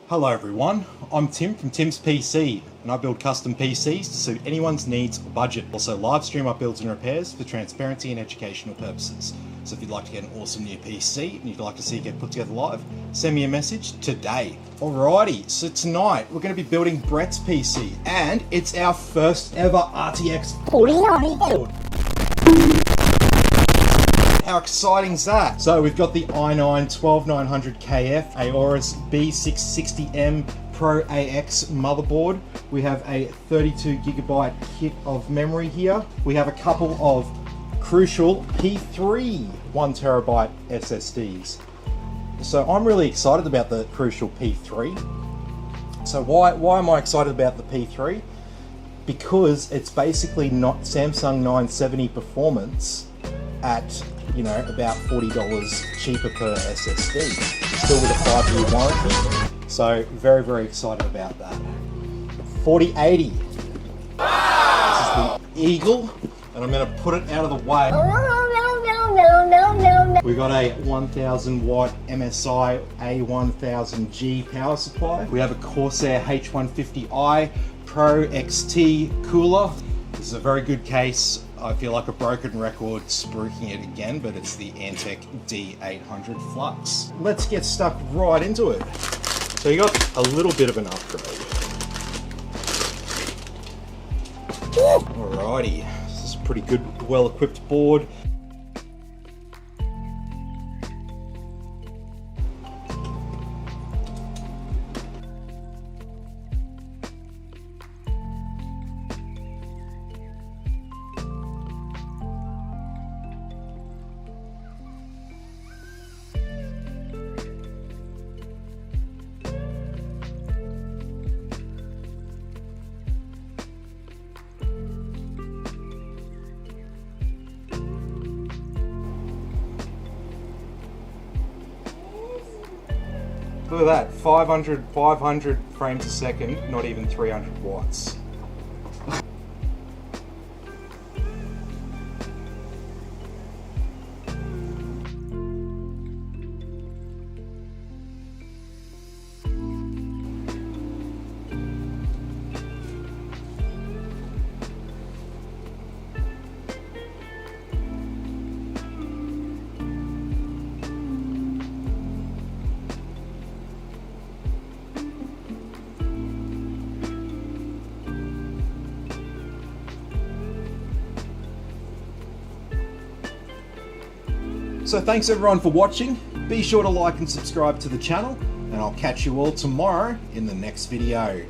Hello everyone, I'm Tim from Tim's PC and I build custom PCs to suit anyone's needs or budget. Also live stream my builds and repairs for transparency and educational purposes. So if you'd like to get an awesome new PC and you'd like to see it get put together live, send me a message today. Alrighty, so tonight we're going to be building Brett's PC and it's our first ever RTX 4090 build. How exciting is that? So we've got the i9 12900KF Aorus B660M Pro AX motherboard. We have a 32GB kit of memory here. We have a couple of crucial P3 1TB SSDs. So I'm really excited about the crucial P3. So why am I excited about the P3? Because it's basically not Samsung 970 performance at, you know, about $40 cheaper per SSD, still with a 5-year warranty. So very, very excited about that. 4080. This is the Eagle, and I'm going to put it out of the way. We got a 1000 watt MSI A1000G power supply. We have a Corsair H150i Pro XT cooler. This is a very good case. I feel like a broken record spruiking it again, but it's the Antec D800 Flux. Let's get stuck right into it. So you got a little bit of an upgrade. Alrighty, this is a pretty good, well-equipped board. Look at that, 500 frames a second, not even 300 watts. So thanks everyone for watching. Be sure to like and subscribe to the channel, and I'll catch you all tomorrow in the next video.